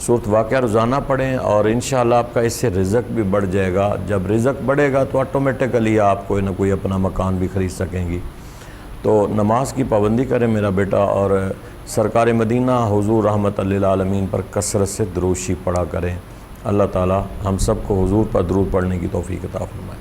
صورت واقعہ روزانہ پڑھیں اور انشاءاللہ آپ کا اس سے رزق بھی بڑھ جائے گا. جب رزق بڑھے گا تو آٹومیٹکلی آپ کوئی نہ کوئی اپنا مکان بھی خرید سکیں گی. تو نماز کی پابندی کریں میرا بیٹا, اور سرکار مدینہ حضور رحمت للعالمین پر کثرت سے درود شریف پڑھا کریں. اللہ تعالی ہم سب کو حضور پر درود پڑھنے کی توفیق عطا فرمائے.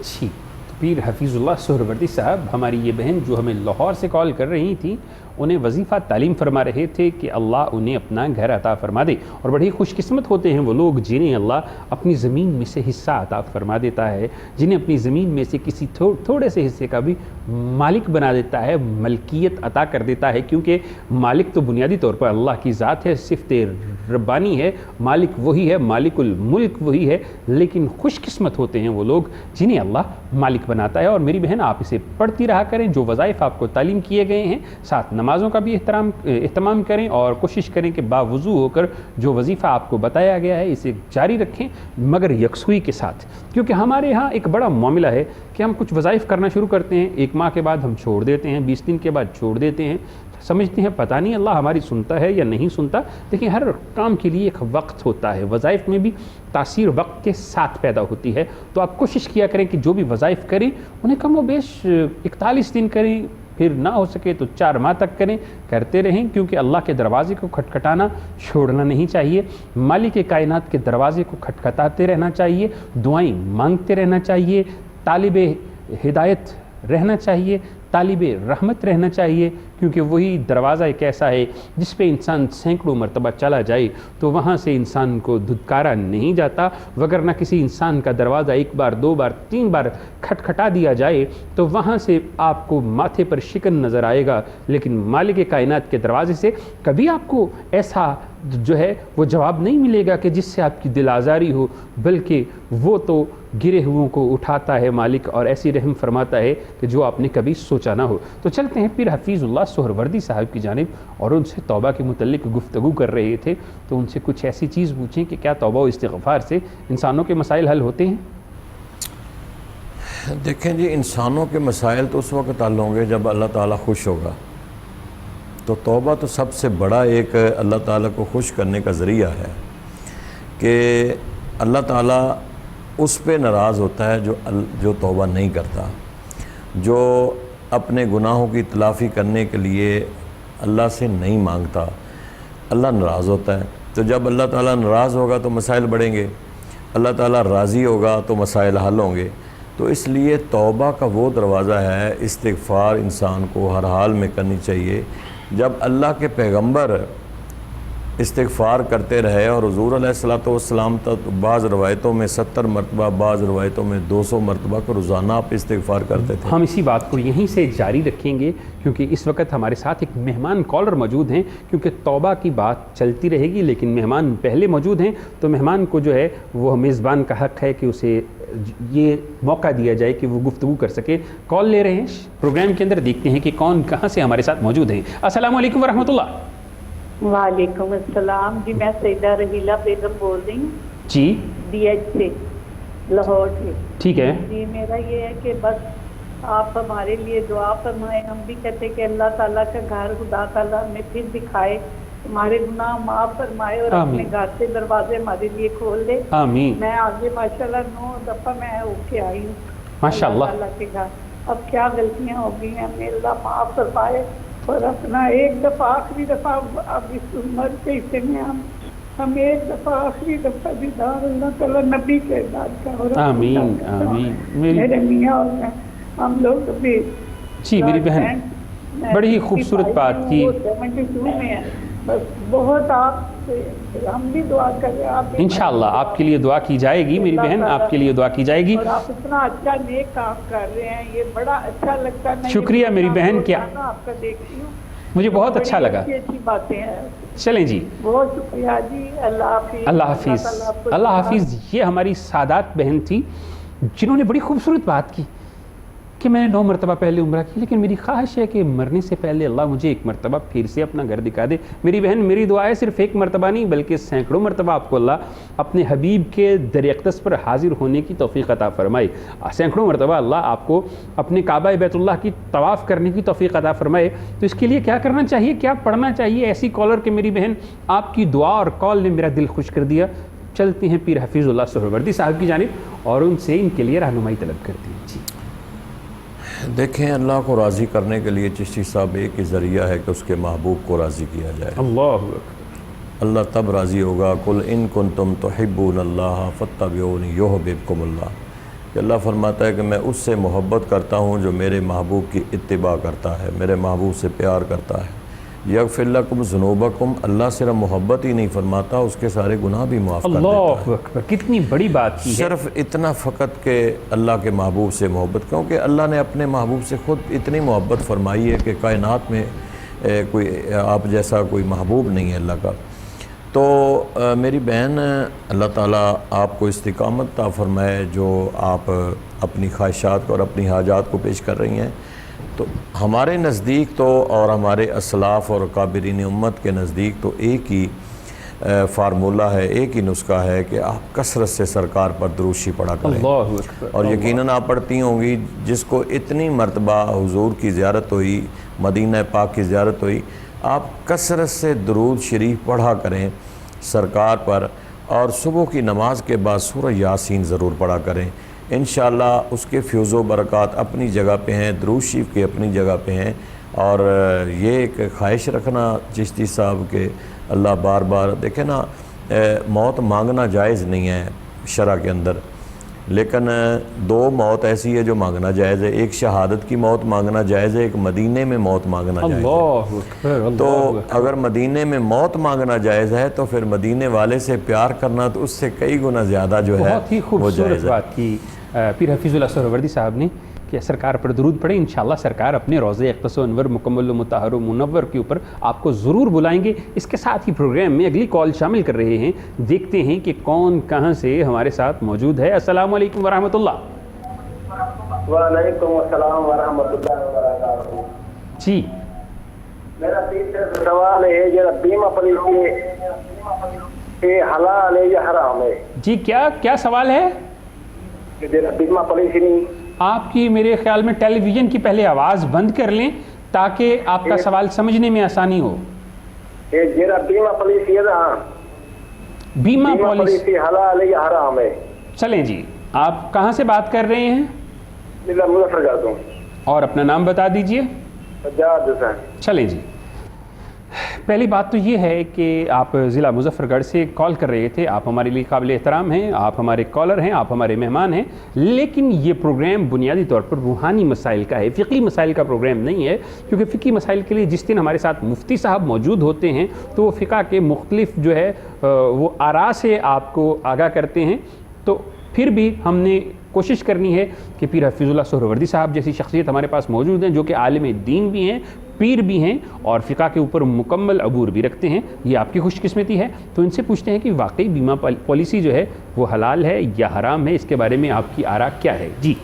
جی, تو پیر حفیظ اللہ سہروردی صاحب, ہماری یہ بہن جو ہمیں لاہور سے کال کر رہی تھی, انہیں وظیفہ تعلیم فرما رہے تھے کہ اللہ انہیں اپنا گھر عطا فرما دے, اور بڑی خوش قسمت ہوتے ہیں وہ لوگ جنہیں اللہ اپنی زمین میں سے حصہ عطا فرما دیتا ہے, جنہیں اپنی زمین میں سے کسی تھوڑے سے حصے کا بھی مالک بنا دیتا ہے, ملکیت عطا کر دیتا ہے, کیونکہ مالک تو بنیادی طور پر اللہ کی ذات ہے, صفت ربانی ہے, مالک وہی ہے, مالک الملک وہی ہے, لیکن خوش قسمت ہوتے ہیں وہ لوگ جنہیں اللہ مالک بناتا ہے. اور میری بہن, آپ اسے پڑھتی رہا کریں, جو وظائف آپ کو تعلیم کیے گئے ہیں, ساتھ نمازوں کا بھی اہتمام کریں, اور کوشش کریں کہ باوضو ہو کر جو وظیفہ آپ کو بتایا گیا ہے اسے جاری رکھیں, مگر یکسوئی کے ساتھ, کیونکہ ہمارے ہاں ایک بڑا معاملہ ہے کہ ہم کچھ وظائف کرنا شروع کرتے ہیں, 1 ماہ کے بعد ہم چھوڑ دیتے ہیں, 20 دن کے بعد چھوڑ دیتے ہیں, سمجھتے ہیں پتہ نہیں اللہ ہماری سنتا ہے یا نہیں سنتا. لیکن ہر کام کے لیے ایک وقت ہوتا ہے, وظائف میں بھی تاثیر وقت کے ساتھ پیدا ہوتی ہے. تو آپ کوشش کیا کریں کہ جو بھی وظائف کریں انہیں کم و بیش 41 دن کریں, پھر نہ ہو سکے تو 4 ماہ تک کریں, کرتے رہیں, کیونکہ اللہ کے دروازے کو کھٹکھٹانا چھوڑنا نہیں چاہیے, مالک کائنات کے دروازے کو کھٹکھٹاتے رہنا چاہیے, دعائیں مانگتے رہنا چاہیے, طالب ہدایت رہنا چاہیے, طالب رحمت رہنا چاہیے, کیونکہ وہی دروازہ ایک ایسا ہے جس پہ انسان سینکڑوں مرتبہ چلا جائے تو وہاں سے انسان کو دھتکارا نہیں جاتا, وگرنہ کسی انسان کا دروازہ 1 بار 2 بار 3 بار کھٹکھٹا دیا جائے تو وہاں سے آپ کو ماتھے پر شکن نظر آئے گا, لیکن مالک کائنات کے دروازے سے کبھی آپ کو ایسا جو ہے وہ جواب نہیں ملے گا کہ جس سے آپ کی دل آزاری ہو, بلکہ وہ تو گرے ہوئوں کو اٹھاتا ہے مالک, اور ایسی رحم فرماتا ہے کہ جو آپ نے کبھی سوچا نہ ہو. تو چلتے ہیں پیر حفیظ اللہ سہروردی صاحب کی جانب, اور ان سے توبہ کے متعلق گفتگو کر رہے تھے, تو ان سے کچھ ایسی چیز پوچھیں کہ کیا توبہ و استغفار سے انسانوں کے مسائل حل ہوتے ہیں؟ دیکھیں جی, انسانوں کے مسائل تو اس وقت حل ہوں گے جب اللہ تعالیٰ خوش ہوگا. تو توبہ تو سب سے بڑا ایک اللہ تعالیٰ کو خوش کرنے کا ذریعہ ہے کہ اللہ تعالیٰ اس پہ ناراض ہوتا ہے جو توبہ نہیں کرتا, جو اپنے گناہوں کی تلافی کرنے کے لیے اللہ سے نہیں مانگتا, اللہ ناراض ہوتا ہے. تو جب اللہ تعالیٰ ناراض ہوگا تو مسائل بڑھیں گے, اللہ تعالیٰ راضی ہوگا تو مسائل حل ہوں گے. تو اس لیے توبہ کا وہ دروازہ ہے, استغفار انسان کو ہر حال میں کرنی چاہیے. جب اللہ کے پیغمبر استغفار کرتے رہے, اور حضور علیہ الصلوۃ والسلام تک بعض روایتوں میں 70 مرتبہ, بعض روایتوں میں 200 مرتبہ کو روزانہ آپ استغفار کرتے تھے. ہم اسی بات کو یہیں سے جاری رکھیں گے, کیونکہ اس وقت ہمارے ساتھ ایک مہمان کالر موجود ہیں, کیونکہ توبہ کی بات چلتی رہے گی لیکن مہمان پہلے موجود ہیں, تو مہمان کو جو ہے وہ میزبان کا حق ہے کہ اسے یہ موقع دیا جائے کہ وہ گفتگو کر سکے. کال لے رہے ہیں پروگرام کے اندر, دیکھتے ہیں کہ کون کہاں سے ہمارے ساتھ موجود ہیں. السلام علیکم ورحمۃ اللہ. وعلیکم السلام جی, میں سیدہ رحیلہ بیگم بول رہی ہوں جی, ڈی ایچ سے, لاہور سے. ٹھیک ہے جی, میرا یہ ہے کہ بس آپ ہمارے لیے دعا فرمائیں. ہم بھی کہتے کہ اللہ تعالیٰ کا گھر خدا تعالیٰ ہمیں پھر دکھائے, ہمارے گناہ معاف فرمائے, اور اپنے گھر سے دروازے ہمارے لیے کھول دے. آمین. میں آگے ماشاءاللہ 9 دفعہ میں ہو کے آئی ہوں ماشاءاللہ اللہ کے گھر. اب کیا غلطیاں ہو گئی ہیں, ہمیں اللہ معاف فرمائے, اور اپنا ایک دفعہ آخری دفعہ اب اس عمر کے حصے میں ہم ایک دفعہ آخری دفعہ دیدار اللہ تعالیٰ نبی کے داد کا. آمین آمین. میرے میاں اور میں ہم لوگ بھی. جی میری بہن, بڑی ہی خوبصورت بات کی. 72 میں ہے, بس بہت آپ سے ہم بھی دعا کر رہے ہیں. آپ انشاءاللہ آپ کے لیے دعا کی جائے گی میری بہن, آپ کے لیے دعا کی جائے گی. اور آپ اتنا اچھا نیک کام کر رہے ہیں, یہ بڑا اچھا لگتا ہے. شکریہ میری بہن, کیا آپ کا دیکھتی ہوں, مجھے بہت اچھا لگا. اچھی باتیں ہیں. چلیں جی, بہت شکریہ جی, اللہ حافظ. اللہ حافظ. اللہ حافظ. یہ ہماری سادات بہن تھی جنہوں نے بڑی خوبصورت بات کی کہ میں نے 9 مرتبہ پہلے عمرہ کی، لیکن میری خواہش ہے کہ مرنے سے پہلے اللہ مجھے ایک مرتبہ پھر سے اپنا گھر دکھا دے۔ میری بہن، میری دعا ہے صرف ایک مرتبہ نہیں بلکہ سینکڑوں مرتبہ آپ کو اللہ اپنے حبیب کے در اقدس پر حاضر ہونے کی توفیق عطا فرمائے، سینکڑوں مرتبہ اللہ آپ کو اپنے کعبہ بیت اللہ کی طواف کرنے کی توفیق عطا فرمائے۔ تو اس کے لیے کیا کرنا چاہیے، کیا پڑھنا چاہیے؟ ایسی کالر کہ میری بہن آپ کی دعا اور کال نے میرا دل خوش کر دیا۔ چلتے ہیں پیر حفیظ اللہ سہروردی صاحب کی جانب اور ان سے ان کے لیے رہنمائی طلب کرتے ہیں۔ جی دیکھیں، اللہ کو راضی کرنے کے لیے چشتی صاحب ایک ہی ذریعہ ہے کہ اس کے محبوب کو راضی کیا جائے۔ اللہ اکبر۔ اللہ تب راضی ہوگا، قل ان کنتم تحبون اللہ فاتبعونی یحببکم اللہ، کہ اللہ فرماتا ہے کہ میں اس سے محبت کرتا ہوں جو میرے محبوب کی اتباع کرتا ہے، میرے محبوب سے پیار کرتا ہے۔ یغفر لکم ذنوبکم، اللہ صرف محبت ہی نہیں فرماتا، اس کے سارے گناہ بھی معاف کر دیتا ہے۔ اللہ اکبر، کتنی بڑی بات کی ہے۔ صرف اتنا فقط کہ اللہ کے محبوب سے محبت، کیونکہ اللہ نے اپنے محبوب سے خود اتنی محبت فرمائی ہے کہ کائنات میں کوئی آپ جیسا کوئی محبوب نہیں ہے اللہ کا۔ تو میری بہن، اللہ تعالیٰ آپ کو استقامت عطا فرمائے، جو آپ اپنی خواہشات کو اور اپنی حاجات کو پیش کر رہی ہیں۔ تو ہمارے نزدیک تو اور ہمارے اسلاف اور کابرین امت کے نزدیک تو ایک ہی فارمولہ ہے، ایک ہی نسخہ ہے کہ آپ کثرت سے سرکار پر دروشی پڑھا کریں۔ اللہ اکبر۔ اور یقیناً آپ پڑھتی ہوں گی، جس کو اتنی مرتبہ حضور کی زیارت ہوئی، مدینہ پاک کی زیارت ہوئی، آپ کثرت سے درود شریف پڑھا کریں سرکار پر، اور صبح کی نماز کے بعد سورہ یاسین ضرور پڑھا کریں۔ انشاءاللہ اس کے فیض و برکات اپنی جگہ پہ ہیں، درود شریف کے اپنی جگہ پہ ہیں، اور یہ ایک خواہش رکھنا چشتی صاحب کے اللہ بار بار دیکھیں نا، موت مانگنا جائز نہیں ہے شرع کے اندر، لیکن 2 موت ایسی ہے جو مانگنا جائز ہے، ایک شہادت کی موت مانگنا جائز ہے، ایک مدینے میں موت مانگنا جائز ہے۔ اللہ اکبر۔ تو اگر مدینے میں موت مانگنا جائز ہے تو پھر مدینے والے سے پیار کرنا تو اس سے کئی گنا زیادہ جو ہے بہت ہی وہ خوبصورت جائز ہے۔ بات کی پیر حفیظ اللہ سہروردی صاحب نے کہ سرکار پر درود پڑھیں، انشاءاللہ سرکار اپنے روضہ اقدس و انور مکمل و مطہر و منور کے اوپر آپ کو ضرور بلائیں گے۔ اس کے ساتھ ہی پروگرام میں اگلی کال شامل کر رہے ہیں، دیکھتے ہیں کہ کون کہاں سے ہمارے ساتھ موجود ہے۔ السلام علیکم ورحمۃ اللہ۔ وعلیکم السلام ورحمۃ اللہ وبرکاتہ۔ جی میرا تیسرا سوال ہے، جو بیمہ پالیسی یہ حلال ہے یا حرام ہے؟ جی کیا سوال ہے؟ بیمہ پالیسی نہیں، آپ کی میرے خیال میں ٹیلی ویژن کی پہلے آواز بند کر لیں تاکہ آپ کا سوال سمجھنے میں آسانی ہو۔ یہ جرا بیمہ پالیسی ہے نا، بیمہ پالیسی پالیسی حلال ہے یا حرام ہے؟ چلیں جی، آپ کہاں سے بات کر رہے ہیں ضلع مظفر گڑھ سے، اور اپنا نام بتا دیجئے۔ سجاد حسین۔ چلیں جی، پہلی بات تو یہ ہے کہ آپ ضلع مظفر گڑھ سے کال کر رہے تھے، آپ ہمارے لیے قابل احترام ہیں، آپ ہمارے کالر ہیں، آپ ہمارے مہمان ہیں، لیکن یہ پروگرام بنیادی طور پر روحانی مسائل کا ہے، فقہی مسائل کا پروگرام نہیں ہے، کیونکہ فقہی مسائل کے لیے جس دن ہمارے ساتھ مفتی صاحب موجود ہوتے ہیں تو وہ فقہ کے مختلف جو ہے وہ آراء سے آپ کو آگاہ کرتے ہیں۔ تو پھر بھی ہم نے کوشش کرنی ہے کہ پیر حفیظ اللہ سہروردی صاحب جیسی شخصیت ہمارے پاس موجود ہیں، جو کہ عالم دین بھی ہیں، پیر بھی ہیں، اور فقہ کے اوپر مکمل عبور بھی رکھتے ہیں۔ یہ آپ کی خوش قسمتی ہے۔ تو ان سے پوچھتے ہیں کہ واقعی بیمہ پالیسی جو ہے وہ حلال ہے یا حرام ہے، اس کے بارے میں آپ کی آراء کیا ہے؟ جی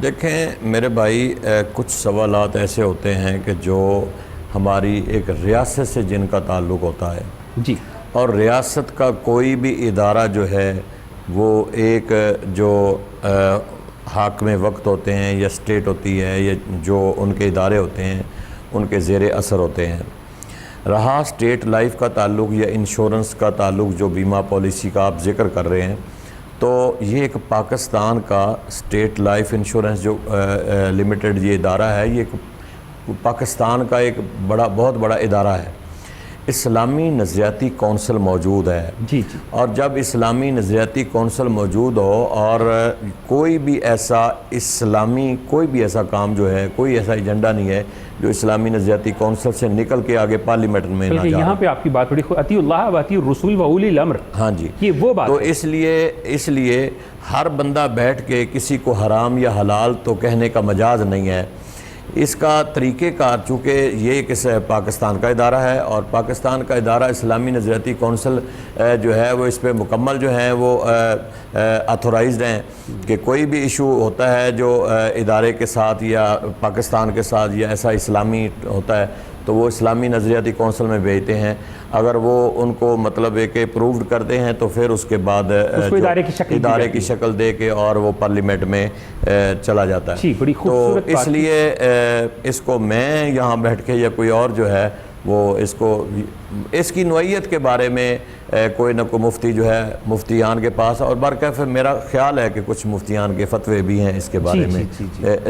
دیکھیں میرے بھائی، کچھ سوالات ایسے ہوتے ہیں کہ جو ہماری ایک ریاست سے جن کا تعلق ہوتا ہے، جی، اور ریاست کا کوئی بھی ادارہ جو ہے وہ ایک جو حاکم وقت ہوتے ہیں یا اسٹیٹ ہوتی ہے یا جو ان کے ادارے ہوتے ہیں ان کے زیر اثر ہوتے ہیں۔ رہا اسٹیٹ لائف کا تعلق یا انشورنس کا تعلق جو بیمہ پالیسی کا آپ ذکر کر رہے ہیں، تو یہ ایک پاکستان کا اسٹیٹ لائف انشورنس جو لمیٹڈ یہ ادارہ ہے، یہ ایک پاکستان کا ایک بہت بڑا ادارہ ہے۔ اسلامی نظریاتی کونسل موجود ہے، جی جی، اور جب اسلامی نظریاتی کونسل موجود ہو اور کوئی بھی ایسا کام جو ہے، کوئی ایسا ایجنڈا نہیں ہے جو اسلامی نظریاتی کونسل سے نکل کے آگے پارلیمنٹ میں نہ جائے۔ یہاں پہ آپ کی بات بڑی اطیع اللہ و اطیع الرسول و اولی الامر، ہاں جی، یہ وہ بات تو ہے۔ اس لیے ہر بندہ بیٹھ کے کسی کو حرام یا حلال تو کہنے کا مجاز نہیں ہے۔ اس کا طریقہ کار چونکہ یہ کس پاکستان کا ادارہ ہے اور پاکستان کا ادارہ اسلامی نظریاتی کونسل جو ہے وہ اس پہ مکمل جو ہیں وہ اتھورائزڈ ہیں کہ کوئی بھی ایشو ہوتا ہے جو ادارے کے ساتھ یا پاکستان کے ساتھ یا ایسا اسلامی ہوتا ہے تو وہ اسلامی نظریاتی کونسل میں بھیجتے ہیں. اگر وہ ان کو مطلب ایک اپرووڈ کرتے ہیں تو پھر اس کے بعد ادارے کی شکل دے کے اور وہ پارلیمنٹ میں چلا جاتا ہے. تو اس لیے اس کو میں یہاں بیٹھ کے یا کوئی اور جو ہے وہ اس کی نوعیت کے بارے میں کوئی نہ کوئی مفتی جو ہے مفتیان کے پاس اور برکیف میرا خیال ہے کہ کچھ مفتیان کے فتوے بھی ہیں اس کے بارے میں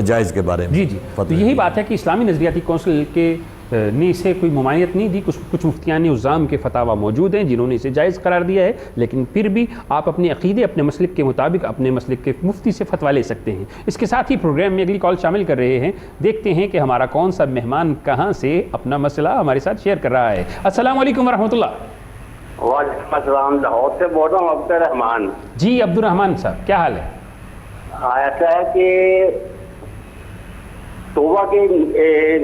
جائز کے بارے میں. تو یہی بات ہے کہ اسلامی نظریاتی کونسل کے نے اسے کوئی ممانعت نہیں دی. کچھ مفتیان نظام کے فتاویٰ موجود ہیں جنہوں نے اسے جائز قرار دیا ہے، لیکن پھر بھی آپ اپنے عقیدے اپنے مسلک کے مطابق اپنے مسلک کے مفتی سے فتویٰ لے سکتے ہیں. اس کے ساتھ ہی پروگرام میں اگلی کال شامل کر رہے ہیں. دیکھتے ہیں کہ ہمارا کون سا مہمان کہاں سے اپنا مسئلہ ہمارے ساتھ شیئر کر رہا ہے. السلام علیکم ورحمۃ اللہ. وعلیکم السلام، لاہور سے بول رہا ہوں عبدالرحمان. جی عبدالرحمان صاحب کیا حال ہے؟ ایسا ہے کہ توبہ کے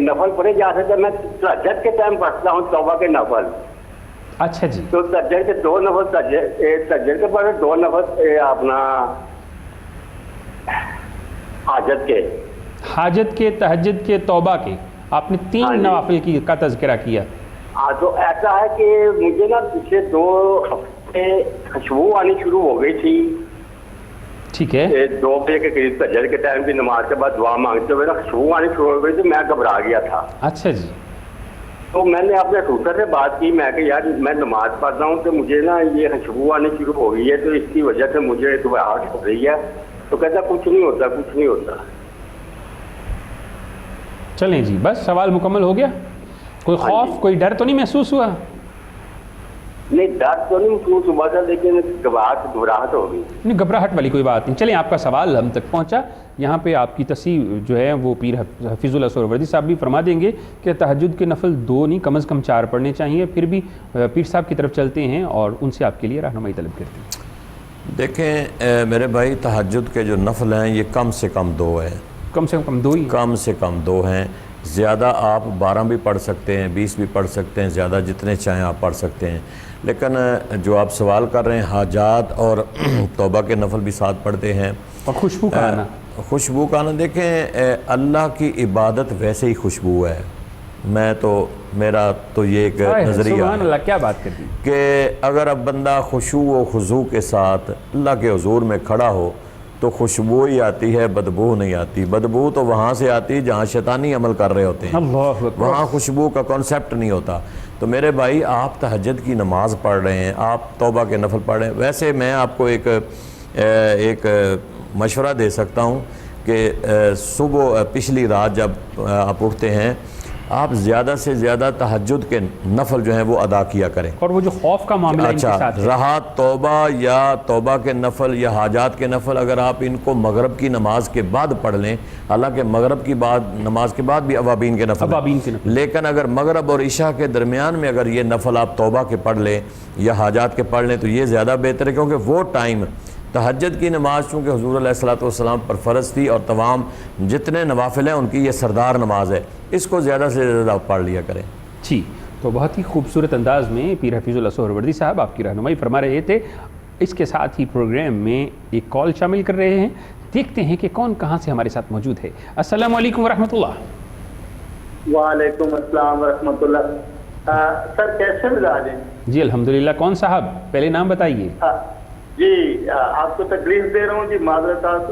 نفل پڑھے جا سکتے. میں تہجد کے ٹائم پڑھتا ہوں توبہ کے نفل. اچھا جی. تو تہجد کے 2 نفل تہجد کے پڑھے 2 نفل اپنا حاجت کے تہجد کے توبہ کے آپ نے 3 نوافل کا تذکرہ کیا. ہاں تو ایسا ہے کہ مجھے نا پچھلے 2 ہفتے خوشبو آنی شروع ہو گئی تھی. ٹھیک ہے. 2 بجے کے قریب تہجد کے ٹائم کی نماز کے بعد دعا مانگتے ہوئے نا خوشبو آنی شروع ہو گئی تھی. میں گھبرا گیا تھا. اچھا جی. تو میں نے اپنے ٹوٹر سے بات کی. میں کہ یار میں نماز پڑھ رہا ہوں تو مجھے نا یہ خوشبو آنی شروع ہو گئی ہے تو اس کی وجہ سے مجھے گھبراہٹ ہو رہی ہے. تو کہتا کچھ نہیں ہوتا. چلیں جی بس سوال مکمل ہو گیا. کوئی خوف کوئی ڈر تو نہیں محسوس ہوا؟ نہیں ڈر تو نہیں محسوس ہوا تھا لیکن گھبراہٹ ہو گئی. نہیں گھبراہٹ والی کوئی بات نہیں. چلیں آپ کا سوال ہم تک پہنچا. یہاں پہ آپ کی تصحیح جو ہے وہ پیر حفیظ اللہ سہروردی صاحب بھی فرما دیں گے کہ تہجد کے نفل 2 نہیں کم از کم 4 پڑھنے چاہیے. پھر بھی پیر صاحب کی طرف چلتے ہیں اور ان سے آپ کے لیے رہنمائی طلب کرتے ہیں. دیکھیں میرے بھائی تہجد کے جو نفل ہیں یہ کم سے کم 2 ہیں. کم سے کم 2 ہی؟ کم سے کم 2 ہیں. زیادہ آپ 12 بھی پڑھ سکتے ہیں 20 بھی پڑھ سکتے ہیں زیادہ جتنے چاہیں آپ پڑھ سکتے ہیں. لیکن جو آپ سوال کر رہے ہیں حاجات اور توبہ کے نفل بھی ساتھ پڑھتے ہیں. اور خوشبو کا آنا دیکھیں اللہ کی عبادت ویسے ہی خوشبو ہے. میرا تو یہ ایک نظریہ سبحان اللہ کیا بات کر دی کہ اگر اب بندہ خشوع و خضوع کے ساتھ اللہ کے حضور میں کھڑا ہو تو خوشبو ہی آتی ہے بدبو نہیں آتی. بدبو تو وہاں سے آتی ہے جہاں شیطانی عمل کر رہے ہوتے ہیں. وہاں خوشبو کا کنسیپٹ نہیں ہوتا. تو میرے بھائی آپ تہجد کی نماز پڑھ رہے ہیں آپ توبہ کے نفل پڑھ رہے ہیں. ویسے میں آپ کو ایک مشورہ دے سکتا ہوں کہ صبح پچھلی رات جب آپ اٹھتے ہیں آپ زیادہ سے زیادہ تہجد کے نفل جو ہیں وہ ادا کیا کریں. اور وہ جو خوف کا معاملہ ان کے ساتھ ہے رہا توبہ یا توبہ کے نفل یا حاجات کے نفل اگر آپ ان کو مغرب کی نماز کے بعد پڑھ لیں. حالانکہ مغرب کی نماز کے بعد بھی اوابین کے نفل لیکن اگر مغرب اور عشاء کے درمیان میں اگر یہ نفل آپ توبہ کے پڑھ لیں یا حاجات کے پڑھ لیں تو یہ زیادہ بہتر ہے. کیونکہ وہ ٹائم تہجد کی نماز چونکہ حضور علیہ الصلوۃ والسلام پر فرض تھی اور تمام جتنے نوافل ہیں ان کی یہ سردار نماز ہے. اس کو زیادہ سے زیادہ پڑھ لیا کریں. جی تو بہت ہی خوبصورت انداز میں پیر حفیظ اللہ سہروردی صاحب آپ کی رہنمائی فرما رہے تھے. اس کے ساتھ ہی پروگرام میں ایک کال شامل کر رہے ہیں. دیکھتے ہیں کہ کون کہاں سے ہمارے ساتھ موجود ہے. السلام علیکم ورحمۃ اللہ. وعلیکم السلام ورحمۃ اللہ. سر کیسے مزاج ہیں؟ جی الحمدللہ. کون صاحب پہلے نام بتائیے. جی آپ کو تکلیف دے رہا ہوں. جی معذرت آپ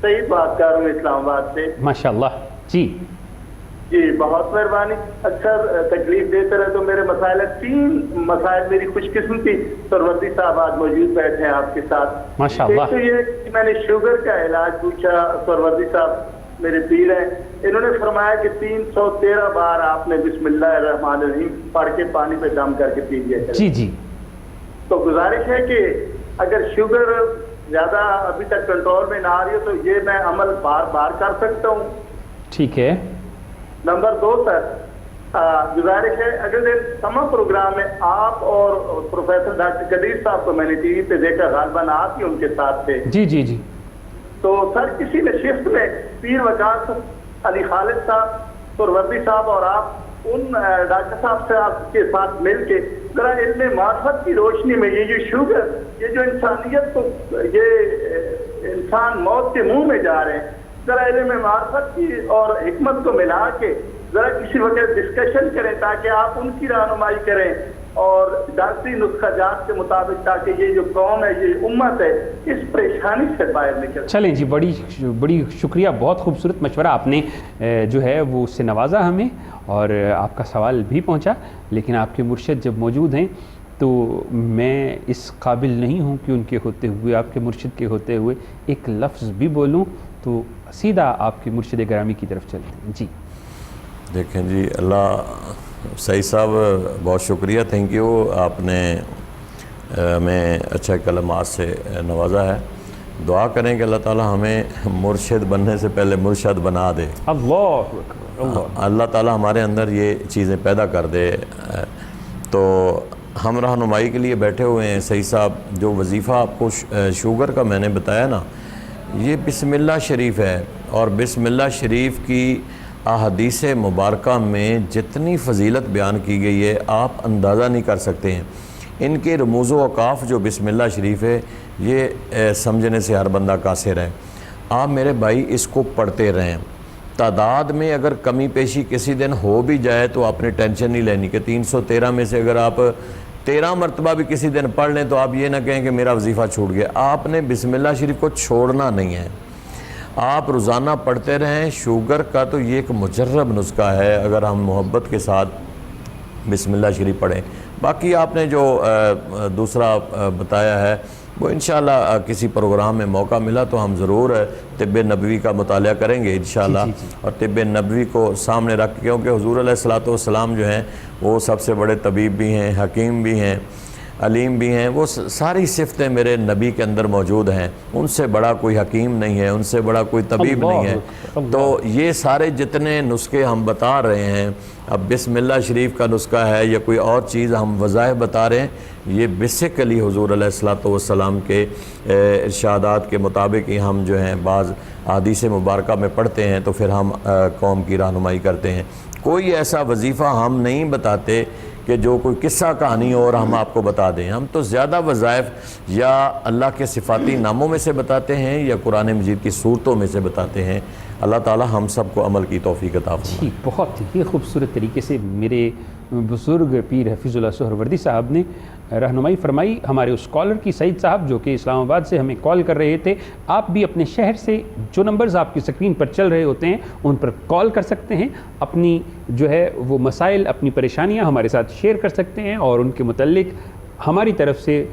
صحیح بات کر رہا ہوں اسلام آباد سے. ماشاء اللہ. جی بہت مہربانی. اکثر تکلیف دیتے رہے تو میرے مسائل 3 مسائل میری خوش قسمتی سہروردی صاحب آج موجود بیٹھے ہیں آپ کے ساتھ. ماشاء اللہ. تو یہ کہ میں نے شوگر کا علاج پوچھا. سہروردی صاحب میرے پیر ہیں. انہوں نے فرمایا کہ 313 بار آپ نے بسم اللہ الرحمن الرحیم پڑھ کے پانی پہ دم کر کے پی لیا. جی تو گزارش ہے کہ اگر شوگر زیادہ ابھی تک کنٹرول میں نہ آ رہی ہو تو یہ میں عمل بار بار کر سکتا ہوں. ٹھیک ہے. نمبر 2 سر گزارش ہے اگلے دن تمام پروگرام میں آپ اور پروفیسر ڈاکٹر قدیر صاحب کو میں نے ٹی وی پہ دیکھا. غالباً آپ ہی ان کے ساتھ تھے. جی. تو سر کسی نے شفٹ میں پیر وقاص علی خالد صاحب سرورتی صاحب اور آپ ان ڈاکٹر صاحب سے آپ کے ساتھ مل کے ذرا علم معرفت کی روشنی میں یہ جو شوگر، یہ جو انسانیت کو، یہ انسان موت کے منہ میں جا رہے ہیں، ذرا علم معرفت کی اور حکمت کو ملا کے ذرا کسی وقت ڈسکشن کریں تاکہ آپ ان کی رہنمائی کریں اور ڈاکٹری نسخہ جات کے مطابق، تاکہ یہ جو قوم ہے، یہ امت ہے، اس پریشانی سے باہر نکل۔ چلیں جی، بڑی شکریہ، بہت خوبصورت مشورہ آپ نے جو ہے وہ اس سے نوازا ہمیں، اور آپ کا سوال بھی پہنچا، لیکن آپ کے مرشد جب موجود ہیں تو میں اس قابل نہیں ہوں کہ ان کے ہوتے ہوئے، آپ کے مرشد کے ہوتے ہوئے ایک لفظ بھی بولوں، تو سیدھا آپ کے مرشد گرامی کی طرف چلتے ہیں۔ جی دیکھیں جی، اللہ سعید صاحب بہت شکریہ، تھینک یو، آپ نے ہمیں اچھے کلمات سے نوازا ہے۔ دعا کریں کہ اللہ تعالیٰ ہمیں مرشد بننے سے پہلے مرشد بنا دے، اللہ تعالیٰ ہمارے اندر یہ چیزیں پیدا کر دے۔ تو ہم رہنمائی کے لیے بیٹھے ہوئے ہیں۔ سعید صاحب، جو وظیفہ آپ کو شوگر کا میں نے بتایا نا، یہ بسم اللہ شریف ہے، اور بسم اللہ شریف کی احادیث مبارکہ میں جتنی فضیلت بیان کی گئی ہے آپ اندازہ نہیں کر سکتے ہیں۔ ان کے رموز و اوقاف جو بسم اللہ شریف ہے، یہ سمجھنے سے ہر بندہ قاصر ہے۔ آپ میرے بھائی اس کو پڑھتے رہیں، تعداد میں اگر کمی پیشی کسی دن ہو بھی جائے تو آپ نے ٹینشن نہیں لینی کہ 313 میں سے اگر آپ 13 مرتبہ بھی کسی دن پڑھ لیں تو آپ یہ نہ کہیں کہ میرا وظیفہ چھوٹ گیا۔ آپ نے بسم اللہ شریف کو چھوڑنا نہیں ہے، آپ روزانہ پڑھتے رہیں۔ شوگر کا تو یہ ایک مجرب نسخہ ہے، اگر ہم محبت کے ساتھ بسم اللہ شریف پڑھیں۔ باقی آپ نے جو دوسرا بتایا ہے وہ انشاءاللہ کسی پروگرام میں موقع ملا تو ہم ضرور طب نبوی کا مطالعہ کریں گے انشاءاللہ، اور طب نبوی کو سامنے رکھ کے، کیونکہ حضور علیہ الصلوۃ والسلام جو ہیں وہ سب سے بڑے طبیب بھی ہیں، حکیم بھی ہیں، علیم بھی ہیں، وہ ساری صفتیں میرے نبی کے اندر موجود ہیں۔ ان سے بڑا کوئی حکیم نہیں ہے، ان سے بڑا کوئی طبیب نہیں ہے۔ تو یہ سارے جتنے نسخے ہم بتا رہے ہیں، اب بسم اللہ شریف کا نسخہ ہے یا کوئی اور چیز ہم وظائف بتا رہے ہیں، یہ بیسیکلی حضور علیہ الصلوۃ والسلام کے ارشادات کے مطابق ہی ہم جو ہیں بعض احادیث مبارکہ میں پڑھتے ہیں، تو پھر ہم قوم کی رہنمائی کرتے ہیں۔ کوئی ایسا وظیفہ ہم نہیں بتاتے کہ جو کوئی قصہ کہانی ہو اور ہم آپ کو بتا دیں۔ ہم تو زیادہ وظائف یا اللہ کے صفاتی ناموں میں سے بتاتے ہیں یا قرآن مجید کی صورتوں میں سے بتاتے ہیں۔ اللہ تعالی ہم سب کو عمل کی توفیق عطا فرمائے۔ جی، بہت ہی خوبصورت طریقے سے میرے بزرگ پیر حفیظ اللہ سہروردی صاحب نے رہنمائی فرمائی۔ ہمارے اس کالر کی، سعید صاحب، جو کہ اسلام آباد سے ہمیں کال کر رہے تھے، آپ بھی اپنے شہر سے جو نمبرز آپ کی سکرین پر چل رہے ہوتے ہیں ان پر کال کر سکتے ہیں، اپنی جو ہے وہ مسائل، اپنی پریشانیاں ہمارے ساتھ شیئر کر سکتے ہیں، اور ان کے متعلق ہماری طرف سے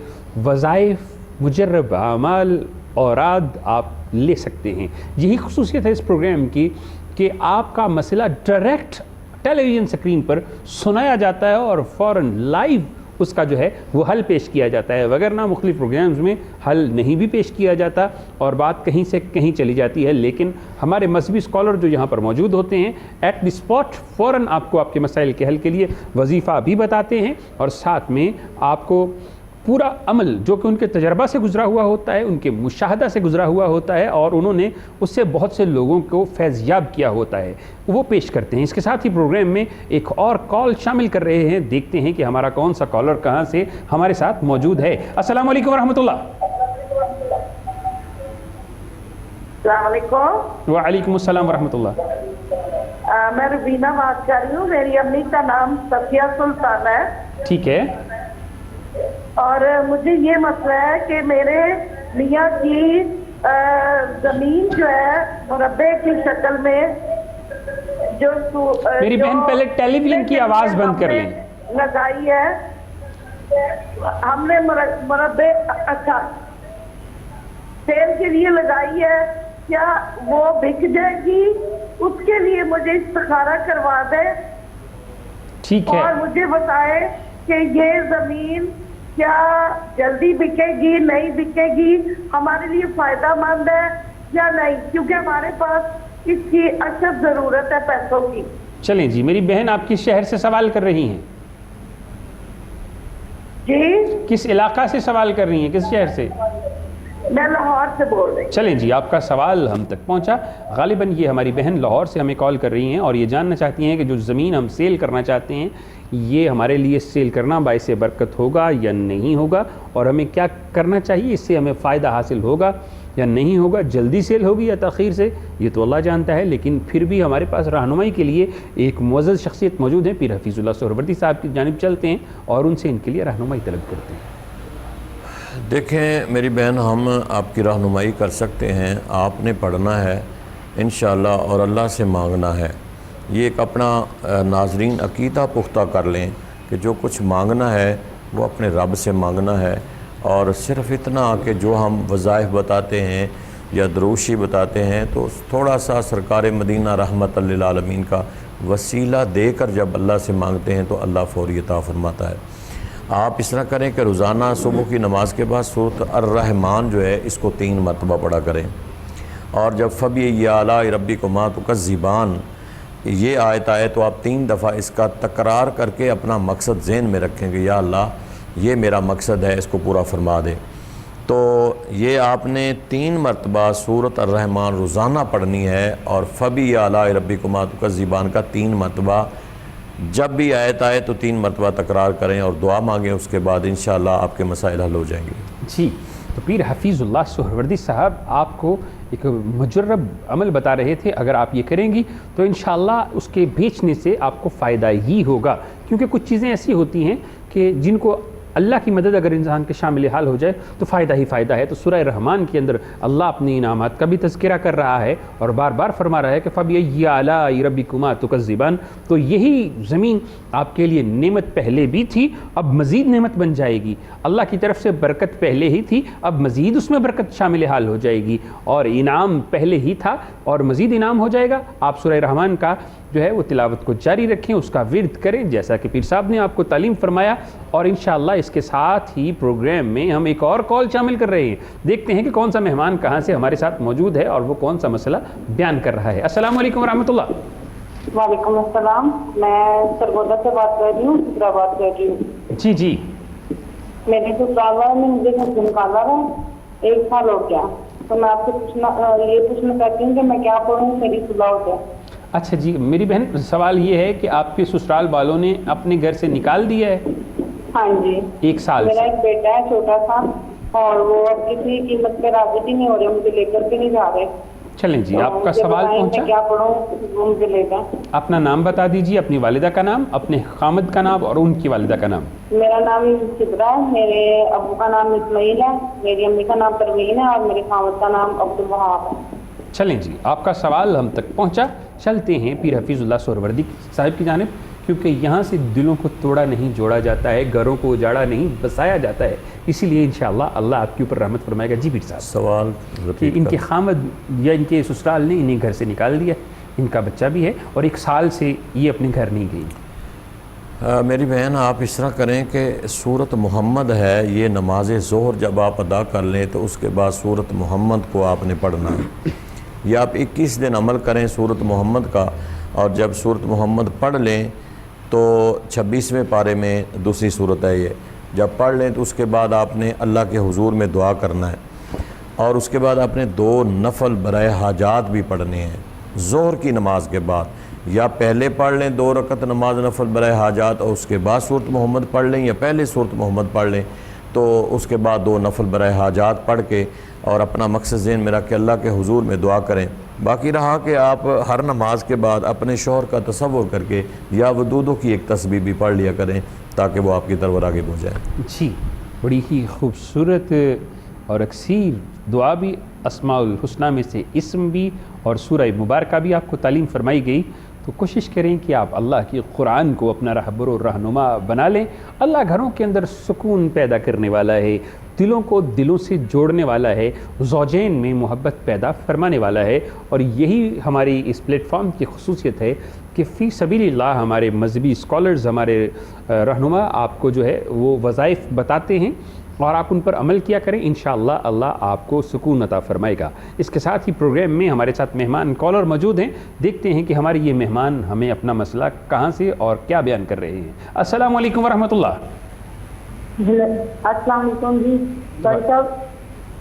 وظائف، مجرب اعمال، اوراد آپ لے سکتے ہیں۔ یہی خصوصیت ہے اس پروگرام کی کہ آپ کا مسئلہ ڈائریکٹ ٹیلی ویژن سکرین پر سنایا جاتا ہے اور فوراً لائیو اس کا جو ہے وہ حل پیش کیا جاتا ہے، وگرنہ مختلف پروگرامز میں حل نہیں بھی پیش کیا جاتا اور بات کہیں سے کہیں چلی جاتی ہے۔ لیکن ہمارے مذہبی اسکالر جو یہاں پر موجود ہوتے ہیں، ایٹ دی اسپاٹ فوراً آپ کو آپ کے مسائل کے حل کے لیے وظیفہ بھی بتاتے ہیں، اور ساتھ میں آپ کو پورا عمل جو کہ ان کے تجربہ سے گزرا ہوا ہوتا ہے، ان کے مشاہدہ سے گزرا ہوا ہوتا ہے، اور انہوں نے اس سے بہت سے لوگوں کو فیض یاب کیا ہوتا ہے، وہ پیش کرتے ہیں۔ اس کے ساتھ ہی پروگرام میں ایک اور کال شامل کر رہے ہیں، دیکھتے ہیں کہ ہمارا کون سا کالر کہاں سے ہمارے ساتھ موجود ہے۔ السلام علیکم ورحمۃ اللہ۔ السلام علیکم۔ وعلیکم السلام ورحمۃ اللہ۔ میں روبینہ بات کر رہی ہوں، میری امی کا نام صفیہ سلطان ہے۔ ٹھیک ہے، اور مجھے یہ مسئلہ ہے کہ میرے میاں کی زمین جو ہے مربع کی شکل میں جو میری بہن پہلے ٹیلی ویژن کی آواز بند کر لیں۔ لگائی ہے ہم نے مربع، اچھا سیل کے لیے لگائی ہے، کیا وہ بک جائے گی؟ اس کے لیے مجھے استخارہ کروا دیں، ٹھیک ہے، اور مجھے بتائے کہ یہ زمین کیا جلدی بکے گی، نہیں بکے گی، ہمارے لیے فائدہ مند ہے یا نہیں، کیونکہ ہمارے پاس اس کی اشد ضرورت ہے پیسوں کی۔ چلیں جی، میری بہن آپ کس شہر سے سوال کر رہی ہیں؟ جی، کس علاقہ سے سوال کر رہی ہیں، کس شہر سے؟ میں لاہور سے بول رہی ہوں. چلیں جی، آپ کا سوال ہم تک پہنچا. غالباً یہ ہماری بہن لاہور سے ہمیں کال کر رہی ہیں اور یہ جاننا چاہتی ہیں کہ جو زمین ہم سیل کرنا چاہتے ہیں یہ ہمارے لیے سیل کرنا باعث برکت ہوگا یا نہیں ہوگا، اور ہمیں کیا کرنا چاہیے، اس سے ہمیں فائدہ حاصل ہوگا یا نہیں ہوگا، جلدی سیل ہوگی یا تاخیر سے، یہ تو اللہ جانتا ہے. لیکن پھر بھی ہمارے پاس رہنمائی کے لیے ایک معزز شخصیت موجود ہیں، پیر حفیظ اللہ سہروردی صاحب کی جانب چلتے ہیں اور ان سے ان کے لیے رہنمائی طلب کرتے ہیں. دیکھیں میری بہن، ہم آپ کی رہنمائی کر سکتے ہیں. آپ نے پڑھنا ہے انشاءاللہ اور اللہ سے مانگنا ہے. یہ ایک اپنا ناظرین عقیدہ پختہ کر لیں کہ جو کچھ مانگنا ہے وہ اپنے رب سے مانگنا ہے، اور صرف اتنا کہ جو ہم وظائف بتاتے ہیں یا دروشی بتاتے ہیں تو تھوڑا سا سرکار مدینہ رحمت للعالمین کا وسیلہ دے کر جب اللہ سے مانگتے ہیں تو اللہ فوری عطا فرماتا ہے. آپ اس طرح کریں کہ روزانہ صبح کی نماز کے بعد سورۃ الرحمن جو ہے اس کو 3 مرتبہ پڑھا کریں، اور جب فبی آلاء ربکما تکذبان یہ آیت آئے تو آپ 3 دفعہ اس کا تکرار کر کے اپنا مقصد ذہن میں رکھیں کہ یا اللہ یہ میرا مقصد ہے، اس کو پورا فرما دے. تو یہ آپ نے 3 مرتبہ سورۃ الرحمن روزانہ پڑھنی ہے، اور فبی آلاء ربکما تکذبان کا 3 مرتبہ جب بھی آیت آئے تو 3 مرتبہ تکرار کریں اور دعا مانگیں. اس کے بعد انشاءاللہ آپ کے مسائل حل ہو جائیں گے. جی، تو پیر حفیظ اللہ سہروردی صاحب آپ کو ایک مجرب عمل بتا رہے تھے. اگر آپ یہ کریں گی تو انشاءاللہ اس کے بیچنے سے آپ کو فائدہ ہی ہوگا، کیونکہ کچھ چیزیں ایسی ہوتی ہیں کہ جن کو اللہ کی مدد اگر انسان کے شامل حال ہو جائے تو فائدہ ہی فائدہ ہے. تو سورہ رحمان کے اندر اللہ اپنے انعامات کا بھی تذکرہ کر رہا ہے اور بار بار فرما رہا ہے کہ فَبِأَيِّ آلَاءِ رَبِّكُمَا تُكَذِّبَانِ. تو یہی زمین آپ کے لیے نعمت پہلے بھی تھی، اب مزید نعمت بن جائے گی. اللہ کی طرف سے برکت پہلے ہی تھی، اب مزید اس میں برکت شامل حال ہو جائے گی، اور انعام پہلے ہی تھا اور مزید انعام ہو جائے گا. آپ سورہ رحمان کا جو ہے وہ تلاوت کو جاری رکھیں، اس کا ورد کریں جیسا کہ پیر صاحب نے آپ کو تعلیم فرمایا. اور انشاءاللہ اس کے ساتھ ہی پروگرام میں ہم ایک اور کال شامل کر رہے ہیں. دیکھتے ہیں کہ کون سا مہمان کہاں سے ہمارے ساتھ موجود ہے اور وہ کون سا مسئلہ بیان کر رہا ہے. السلام علیکم ورحمۃ اللہ. وعلیکم السلام. میں سرگودا سے بات کر رہی ہوں، حیدرآباد کر رہی ہوں. جی جی. میرے سسرال والے نے مجھے گھر سے نکالا ہے، 1 سال ہو گیا. تو میں آپ سے یہ پوچھنا چاہتی ہوں کہ میں کیا پڑھوں میری صلاح ہو جائے. اچھا جی، میری بہن سوال یہ ہے کہ آپ کے سسرال والوں نے اپنے گھر سے نکال دیا ہے؟ ہاں جی. 1 سال میرا سے. ایک بیٹا ہے چھوٹا سا، اور وہ کسی قیمت پہ راضی بھی نہیں ہو رہے، مجھے لے کر کے نہیں جا رہے. چلیں جی، آپ کا سوال پہنچا. کیا پڑھوں وہ مجھے لے جائیں. اپنا نام بتا دیجیے، اپنی والدہ کا نام، اپنے خامد کا نام اور ان کی والدہ کا نام. میرا نام شبرا ہے، میرے ابو کا نام اسماعیل ہے، میری امی کا نام پروین ہے، اور میرے خامد کا نام عبدالوہاب ہے. چلیں جی، آپ کا سوال ہم تک پہنچا. چلتے ہیں پیر حفیظ اللہ سہروردی صاحب کی جانب، کیونکہ یہاں سے دلوں کو توڑا نہیں جوڑا جاتا ہے، گھروں کو اجاڑا نہیں بسایا جاتا ہے. اسی لیے انشاءاللہ اللہ آپ کے اوپر رحمت فرمائے گا. جی پیر صاحب، سوال کہ ان کے خامد یا ان کے سسرال نے انہیں گھر سے نکال دیا، ان کا بچہ بھی ہے اور 1 سال سے یہ اپنے گھر نہیں گئی. میری بہن، آپ اس طرح کریں کہ سورۃ محمد ہے، یہ نماز ظہر جب آپ ادا کر لیں تو اس کے بعد سورۃ محمد کو آپ نے پڑھنا ہے. یا آپ 21 دن عمل کریں سورۃ محمد کا، اور جب سورۃ محمد پڑھ لیں تو 26ویں پارے میں دوسری صورت ہے یہ، جب پڑھ لیں تو اس کے بعد آپ نے اللہ کے حضور میں دعا کرنا ہے، اور اس کے بعد آپ نے 2 نفل برائے حاجات بھی پڑھنے ہیں ظہر کی نماز کے بعد. یا پہلے پڑھ لیں 2 رکعت نماز نفل برائے حاجات اور اس کے بعد سورۃ محمد پڑھ لیں، یا پہلے سورۃ محمد پڑھ لیں تو اس کے بعد 2 نفل برائے حاجات پڑھ کے اور اپنا مقصد ذہن میں رکھ کے اللہ کے حضور میں دعا کریں. باقی رہا کہ آپ ہر نماز کے بعد اپنے شوہر کا تصور کر کے یا ودودوں کی ایک تسبیح بھی پڑھ لیا کریں تاکہ وہ آپ کی طرف راغب ہو جائے. جی، بڑی ہی خوبصورت اور اکثیر دعا بھی، اسماء الحسنہ میں سے اسم بھی اور سورہ مبارکہ بھی آپ کو تعلیم فرمائی گئی. تو کوشش کریں کہ آپ اللہ کی قرآن کو اپنا رہبر و رہنما بنا لیں. اللہ گھروں کے اندر سکون پیدا کرنے والا ہے، دلوں کو دلوں سے جوڑنے والا ہے، زوجین میں محبت پیدا فرمانے والا ہے. اور یہی ہماری اس پلیٹ فارم کی خصوصیت ہے کہ فی سبیل اللہ ہمارے مذہبی اسکالرز، ہمارے رہنما آپ کو جو ہے وہ وظائف بتاتے ہیں اور آپ ان پر عمل کیا کریں. انشاءاللہ اللہ آپ کو سکون عطا فرمائے گا. اس کے ساتھ ہی پروگرام میں ہمارے ساتھ مہمان کالر موجود ہیں. دیکھتے ہیں کہ ہمارے یہ مہمان ہمیں اپنا مسئلہ کہاں سے اور کیا بیان کر رہے ہیں. السلام علیکم ورحمۃ اللہ. السلام علیکم. جی ڈاکٹر صاحب،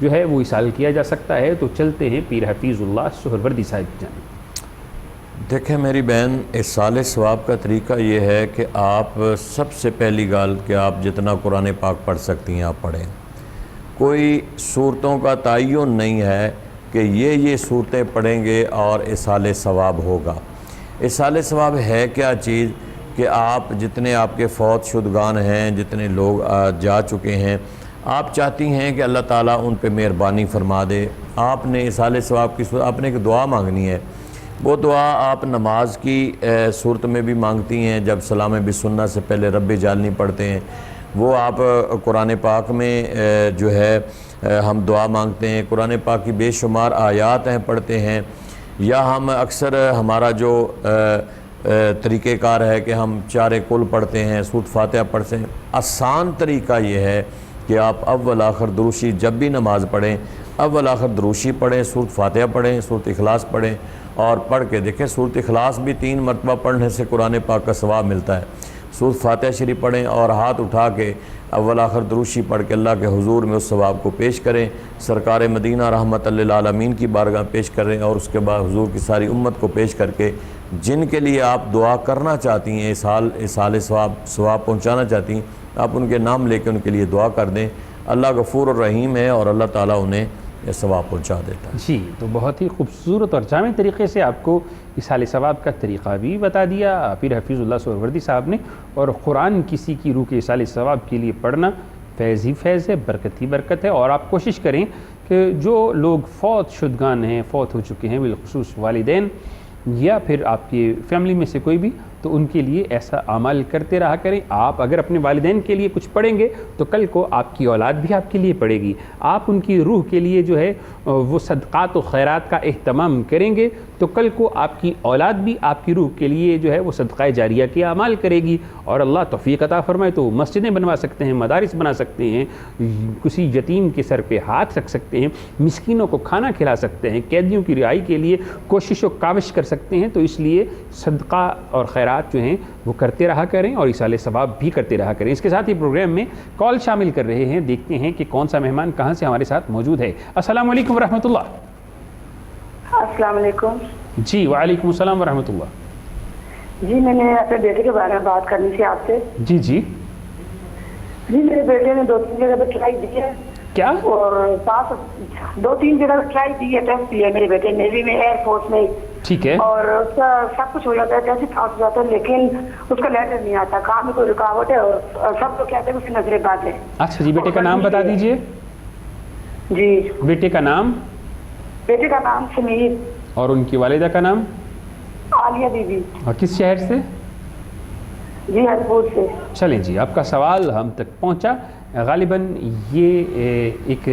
جو ہے وہ ایصال کیا جا سکتا ہے. تو چلتے ہیں پیر حفیظ اللہ سہروردی صاحب کی جانب. دیکھیں میری بہن، ایصال ثواب کا طریقہ یہ ہے کہ آپ سب سے پہلی گال کہ آپ جتنا قرآن پاک پڑھ سکتی ہیں آپ پڑھیں. کوئی صورتوں کا تعین نہیں ہے کہ یہ صورتیں پڑھیں گے اور ایصال ثواب ہوگا. ایصال ثواب ہے کیا چیز کہ آپ جتنے آپ کے فوت شدگان ہیں، جتنے لوگ جا چکے ہیں، آپ چاہتی ہیں کہ اللہ تعالیٰ ان پہ مہربانی فرما دے. آپ نے ایصال ثواب کی صورت، آپ نے ایک دعا مانگنی ہے. وہ دعا آپ نماز کی صورت میں بھی مانگتی ہیں، جب سلام بسنہ سے پہلے رب جعلنی پڑھتے ہیں. وہ آپ قرآن پاک میں جو ہے ہم دعا مانگتے ہیں. قرآن پاک کی بے شمار آیات ہیں پڑھتے ہیں. یا ہم اکثر ہمارا جو طریقہ کار ہے کہ ہم 4 کل پڑھتے ہیں، سورۃ فاتحہ پڑھتے ہیں. آسان طریقہ یہ ہے کہ آپ اول آخر دروشی جب بھی نماز پڑھیں، اول آخر دروشی پڑھیں، سورۃ فاتحہ پڑھیں، سورۃ اخلاص پڑھیں اور پڑھ کے دیکھیں. سورۃ اخلاص بھی 3 مرتبہ پڑھنے سے قرآن پاک کا ثواب ملتا ہے. سورۃ فاتحہ شریف پڑھیں اور ہاتھ اٹھا کے اول آخر دروشی پڑھ کے اللہ کے حضور میں اس ثواب کو پیش کریں. سرکار مدینہ رحمت للعالمین کی بارگاہ پیش کریں اور اس کے بعد حضور کی ساری امت کو پیش کر کے جن کے لیے آپ دعا کرنا چاہتی ہیں، ایصال ثواب پہنچانا چاہتی ہیں، آپ ان کے نام لے کے ان کے لیے دعا کر دیں. اللہ غفور الرحیم ہے اور اللہ تعالیٰ انہیں یہ ثواب پہنچا دیتا ہے. جی، تو بہت ہی خوبصورت اور جامع طریقے سے آپ کو ایصال ثواب کا طریقہ بھی بتا دیا پیر حفیظ اللہ سہروردی صاحب نے. اور قرآن کسی کی روح کے ایصال ثواب کے لیے پڑھنا فیض ہی فیض ہے، برکت ہی برکت ہے. اور آپ کوشش کریں کہ جو لوگ فوت شدگان ہیں، فوت ہو چکے ہیں، بالخصوص والدین یا پھر آپ کی فیملی میں سے کوئی بھی، تو ان کے لیے ایسا عمل کرتے رہا کریں. آپ اگر اپنے والدین کے لیے کچھ پڑھیں گے تو کل کو آپ کی اولاد بھی آپ کے لیے پڑھے گی. آپ ان کی روح کے لیے جو ہے وہ صدقات و خیرات کا اہتمام کریں گے تو کل کو آپ کی اولاد بھی آپ کی روح کے لیے جو ہے وہ صدقہ جاریہ کے اعمال کرے گی. اور اللہ توفیق عطا فرمائے تو مسجدیں بنوا سکتے ہیں، مدارس بنا سکتے ہیں، کسی یتیم کے سر پہ ہاتھ رکھ سکتے ہیں، مسکینوں کو کھانا کھلا سکتے ہیں، قیدیوں کی رہائی کے لیے کوشش و کاوش کر سکتے ہیں. تو اس لیے صدقہ اور خیرات جو ہیں وہ کرتے رہا کریں اور ایصال ثواب بھی کرتے رہا کریں. اس کے ساتھ ہی پروگرام میں کال شامل کر رہے ہیں. دیکھتے ہیں کہ کون سا مہمان کہاں سے ہمارے ساتھ موجود ہے. السلام علیکم ورحمۃ اللہ. السلام علیکم. جی وعلیکم السلام ورحمۃ اللہ. جی میں نے اپنے بیٹے کے بارے میں بات کرنی تھی آپ سے. جی جی جی میرے بیٹے نے 2-3 جگہ پہ ٹرائی دی ہے. کیا؟ اور 2-3 جگہ پہ ٹرائی دی ہے، ٹیسٹ دیا میرے بیٹے، نیوی میں، ایئر فورس میں. ٹھیک ہے. اور اس کا سب کچھ ہو جاتا ہے، ٹیسٹ پاس ہو جاتا ہے، لیکن اس کا لیٹر نہیں آتا، کام میں کوئی رکاوٹ ہے اور سب لوگ کہتے ہیں اس کی نظر بات ہے. اچھا جی، بیٹے کا نام بتا دیجئے. جی بیٹے کا نام؟ بیٹے کا نام سمیر. اور ان کی والدہ کا نام؟ عالیہ بی بی. اور کس شہر سے؟ جی ہرپور سے. چلیں جی، آپ کا سوال ہم تک پہنچا. غالباً یہ ایک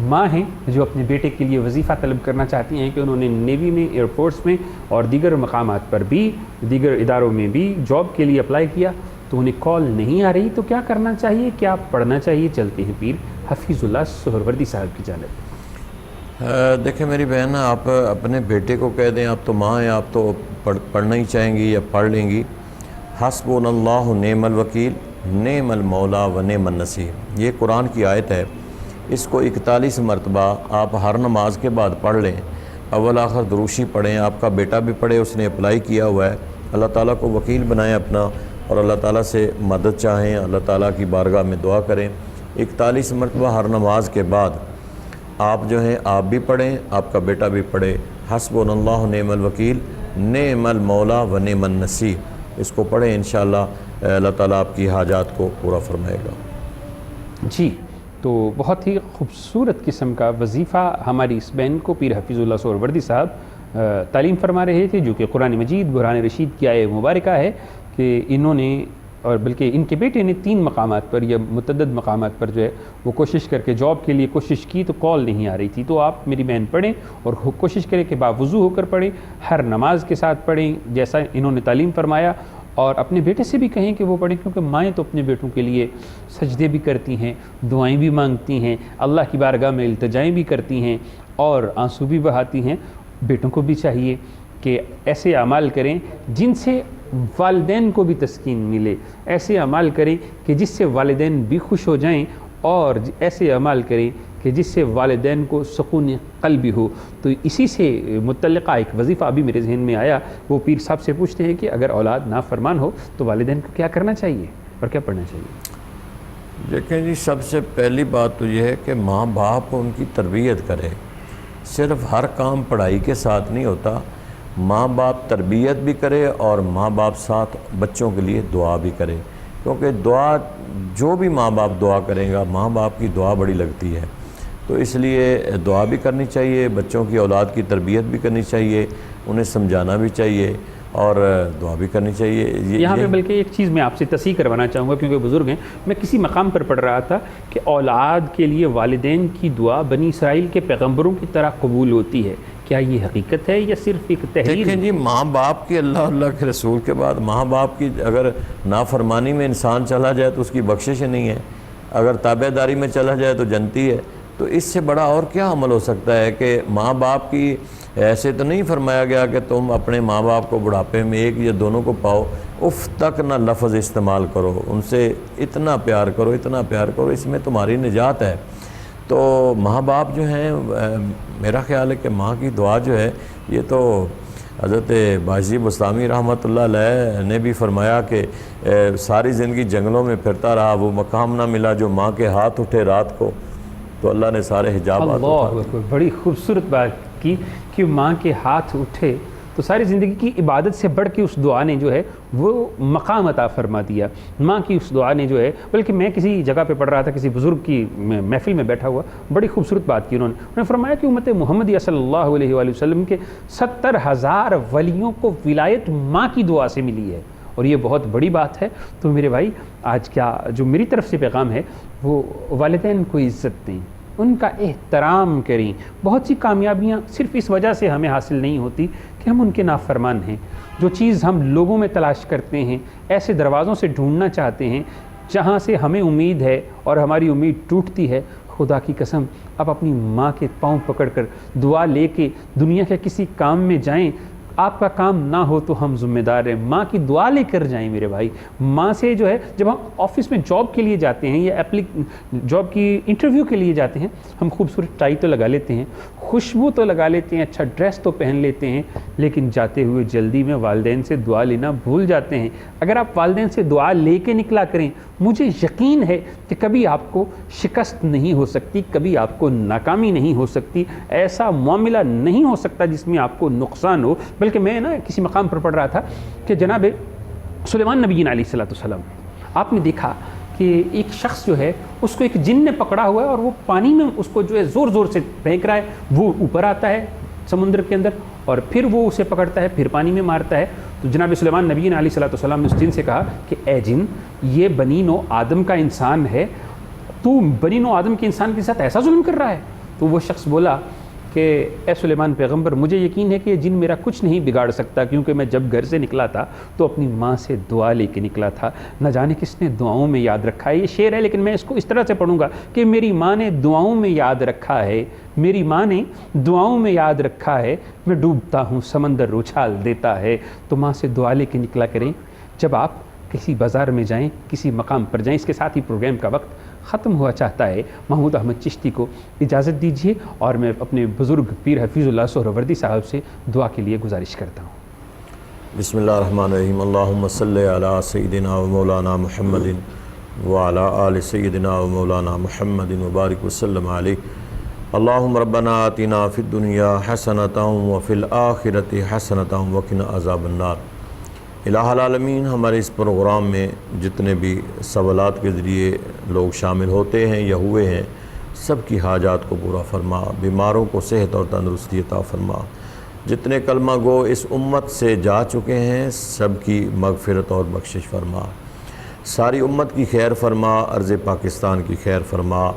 ماں ہیں جو اپنے بیٹے کے لیے وظیفہ طلب کرنا چاہتی ہیں کہ انہوں نے نیوی میں، ایئر فورس میں اور دیگر مقامات پر بھی، دیگر اداروں میں بھی جاب کے لیے اپلائی کیا تو انہیں کال نہیں آ رہی. تو کیا کرنا چاہیے، کیا پڑھنا چاہیے؟ چلتے ہیں پیر حفیظ اللہ سہروردی صاحب کی جانب. دیکھیں میری بہن، آپ اپنے بیٹے کو کہہ دیں، آپ تو ماں ہیں، آپ تو پڑھنا ہی چاہیں گی یا پڑھ لیں گی. حسبنا اللہ نعم الوکیل نعم المولا و نعم النصیر، یہ قرآن کی آیت ہے. اس کو 41 مرتبہ آپ ہر نماز کے بعد پڑھ لیں. اول آخر دروشی پڑھیں. آپ کا بیٹا بھی پڑھے، اس نے اپلائی کیا ہوا ہے. اللہ تعالیٰ کو وکیل بنائیں اپنا اور اللہ تعالیٰ سے مدد چاہیں، اللہ تعالیٰ کی بارگاہ میں دعا کریں. 41 مرتبہ ہر نماز کے بعد آپ جو ہیں آپ بھی پڑھیں، آپ کا بیٹا بھی پڑھے. حسبنا اللہ نعم الوکیل نعم المولا و نعم النصیر، اس کو پڑھیں. انشاءاللہ اللہ تعالیٰ آپ کی حاجات کو پورا فرمائے گا. جی، تو بہت ہی خوبصورت قسم کا وظیفہ ہماری اس بہن کو پیر حفیظ اللہ سہروردی صاحب تعلیم فرما رہے تھے، جو کہ قرآن مجید برہان رشید کی آیہ مبارکہ ہے کہ انہوں نے، اور بلکہ ان کے بیٹے نے 3 مقامات پر یا متعدد مقامات پر جو ہے وہ کوشش کر کے جاب کے لیے کوشش کی تو کال نہیں آ رہی تھی. تو آپ میری بہن پڑھیں اور کوشش کریں کہ باوضو ہو کر پڑھیں، ہر نماز کے ساتھ پڑھیں جیسا انہوں نے تعلیم فرمایا. اور اپنے بیٹے سے بھی کہیں کہ وہ پڑھیں، کیونکہ مائیں تو اپنے بیٹوں کے لیے سجدے بھی کرتی ہیں، دعائیں بھی مانگتی ہیں، اللہ کی بارگاہ میں التجائیں بھی کرتی ہیں اور آنسو بھی بہاتی ہیں. بیٹوں کو بھی چاہیے کہ ایسے اعمال کریں جن سے والدین کو بھی تسکین ملے، ایسے اعمال کریں کہ جس سے والدین بھی خوش ہو جائیں اور ایسے اعمال کریں کہ جس سے والدین کو سکون قلبی ہو۔ تو اسی سے متعلقہ ایک وظیفہ ابھی میرے ذہن میں آیا، وہ پیر صاحب سے پوچھتے ہیں کہ اگر اولاد نافرمان ہو تو والدین کو کیا کرنا چاہیے اور کیا پڑھنا چاہیے؟ دیکھیں جی، سب سے پہلی بات تو یہ ہے کہ ماں باپ ان کی تربیت کرے۔ صرف ہر کام پڑھائی کے ساتھ نہیں ہوتا، ماں باپ تربیت بھی کرے اور ماں باپ ساتھ بچوں کے لیے دعا بھی کرے، کیونکہ دعا جو بھی ماں باپ دعا کریں گا، ماں باپ کی دعا بڑی لگتی ہے۔ تو اس لیے دعا بھی کرنی چاہیے، بچوں کی اولاد کی تربیت بھی کرنی چاہیے، انہیں سمجھانا بھی چاہیے اور دعا بھی کرنی چاہیے۔ یہاں پہ بلکہ ایک چیز میں آپ سے تصحیح کروانا چاہوں گا، کیونکہ بزرگ ہیں، میں کسی مقام پر پڑھ رہا تھا کہ اولاد کے لیے والدین کی دعا بنی اسرائیل کے پیغمبروں کی طرح قبول ہوتی ہے۔ کیا یہ حقیقت ہے یا صرف ایک تحریر؟ دیکھیں جی، ماں باپ کی اللہ کے رسول کے بعد ماں باپ کی اگر نافرمانی میں انسان چلا جائے تو اس کی بخشش نہیں ہے، اگر تابع داری میں چلا جائے تو جنتی ہے۔ تو اس سے بڑا اور کیا عمل ہو سکتا ہے کہ ماں باپ کی، ایسے تو نہیں فرمایا گیا کہ تم اپنے ماں باپ کو بڑھاپے میں ایک یا دونوں کو پاؤ، اف تک نہ لفظ استعمال کرو، ان سے اتنا پیار کرو، اتنا پیار کرو، اس میں تمہاری نجات ہے۔ تو ماں باپ جو ہیں، میرا خیال ہے کہ ماں کی دعا جو ہے، یہ تو حضرت باجی بستامی رحمۃ اللہ علیہ نے بھی فرمایا کہ ساری زندگی جنگلوں میں پھرتا رہا، وہ مقام نہ ملا جو ماں کے ہاتھ اٹھے رات کو، تو اللہ نے سارے حجابات اللہ اکبر، بڑی خوبصورت بات کی کہ ماں کے ہاتھ اٹھے تو ساری زندگی کی عبادت سے بڑھ کے اس دعا نے جو ہے وہ مقام عطا فرما دیا۔ ماں کی اس دعا نے جو ہے، بلکہ میں کسی جگہ پہ پڑھ رہا تھا، کسی بزرگ کی محفل میں بیٹھا ہوا، بڑی خوبصورت بات کی انہوں نے فرمایا کہ امت محمدیہ صلی اللہ علیہ وآلہ وسلم کے 70,000 ولیوں کو ولایت ماں کی دعا سے ملی ہے، اور یہ بہت بڑی بات ہے۔ تو میرے بھائی، آج کیا جو میری طرف سے پیغام ہے وہ والدین کو عزت دیں، ان کا احترام کریں۔ بہت سی کامیابیاں صرف اس وجہ سے ہمیں حاصل نہیں ہوتی کہ ہم ان کے نافرمان ہیں۔ جو چیز ہم لوگوں میں تلاش کرتے ہیں، ایسے دروازوں سے ڈھونڈنا چاہتے ہیں جہاں سے ہمیں امید ہے اور ہماری امید ٹوٹتی ہے، خدا کی قسم آپ اپنی ماں کے پاؤں پکڑ کر دعا لے کے دنیا کے کسی کام میں جائیں۔ آپ کا کام نہ ہو تو ہم ذمہ دار ہیں، ماں کی دعا لے کر جائیں میرے بھائی۔ ماں سے جو ہے، جب ہم آفس میں جاب کے لیے جاتے ہیں یا جاب کی انٹرویو کے لیے جاتے ہیں، ہم خوبصورت ٹائی تو لگا لیتے ہیں، خوشبو تو لگا لیتے ہیں، اچھا ڈریس تو پہن لیتے ہیں، لیکن جاتے ہوئے جلدی میں والدین سے دعا لینا بھول جاتے ہیں۔ اگر آپ والدین سے دعا لے کے نکلا کریں، مجھے یقین ہے کہ کبھی آپ کو شکست نہیں ہو سکتی، کبھی آپ کو ناکامی نہیں ہو سکتی، ایسا معاملہ نہیں ہو سکتا جس میں آپ کو نقصان ہو۔ بلکہ میں کسی مقام پر پڑھ رہا تھا کہ جناب سلیمان نبی علیہ السلام، آپ نے دیکھا کہ ایک شخص جو ہے اس کو ایک جن نے پکڑا ہوا ہے اور وہ پانی میں اس کو جو ہے زور زور سے پھینک رہا ہے، وہ اوپر آتا ہے سمندر کے اندر اور پھر وہ اسے پکڑتا ہے، پھر پانی میں مارتا ہے۔ تو جناب سلیمان نبی علیہ السلام نے اس جن سے کہا کہ اے جن، یہ بنی نو آدم کا انسان ہے، تو بنی نو آدم کے انسان کے ساتھ ایسا ظلم کر رہا ہے؟ تو وہ شخص بولا کہ اے سلیمان پیغمبر، مجھے یقین ہے کہ یہ جن میرا کچھ نہیں بگاڑ سکتا، کیونکہ میں جب گھر سے نکلا تھا تو اپنی ماں سے دعا لے کے نکلا تھا، نہ جانے کس نے دعاؤں میں یاد رکھا ہے۔ یہ شعر ہے لیکن میں اس کو اس طرح سے پڑھوں گا کہ میری ماں نے دعاؤں میں یاد رکھا ہے، میری ماں نے دعاؤں میں یاد رکھا ہے، میں ڈوبتا ہوں سمندر اچھال دیتا ہے۔ تو ماں سے دعا لے کے نکلا کریں جب آپ کسی بازار میں جائیں، کسی مقام پر جائیں۔ اس کے ساتھ ہی پروگرام کا وقت ختم ہوا چاہتا ہے۔ محمود احمد چشتی کو اجازت دیجیے اور میں اپنے بزرگ پیر حفیظ اللہ سہروردی صاحب سے دعا کے لیے گزارش کرتا ہوں۔ بسم اللہ الرحمن الرحیم، اللہم صلی علی سیدنا و مولانا محمد وعلی آل سیدنا و مولانا محمد وبارک وسلم علیہ۔ اللہم ربنا آتنا فی الدنیا حسنۃ وفی الآخرۃ حسنۃ وقنا عذاب النار۔ الہ العالمین، ہمارے اس پروگرام میں جتنے بھی سوالات کے ذریعے لوگ شامل ہوتے ہیں یا ہوئے ہیں، سب کی حاجات کو پورا فرما، بیماروں کو صحت اور تندرستی عطا فرما۔ جتنے کلمہ گو اس امت سے جا چکے ہیں، سب کی مغفرت اور بخشش فرما، ساری امت کی خیر فرما، ارض پاکستان کی خیر فرما۔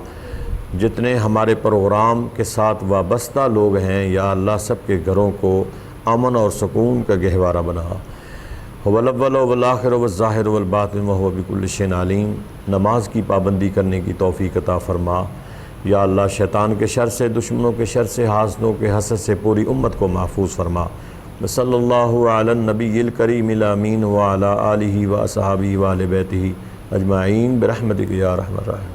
جتنے ہمارے پروگرام کے ساتھ وابستہ لوگ ہیں، یا اللہ سب کے گھروں کو امن اور سکون کا گہوارہ بنا۔ هو الاول والآخر والظاہر والباطن وهو بكل شيء علیم۔ نماز کی پابندی کرنے کی توفیق عطا فرما۔ یا اللہ شیطان کے شر سے، دشمنوں کے شر سے، حاسدوں کے حسد سے پوری امت کو محفوظ فرما۔ صلی اللہ علی النبی الکریم الامین وعلی آلہ واصحابہ وآل بیتہ اجمعین برحمتک یا ارحم الراحمین۔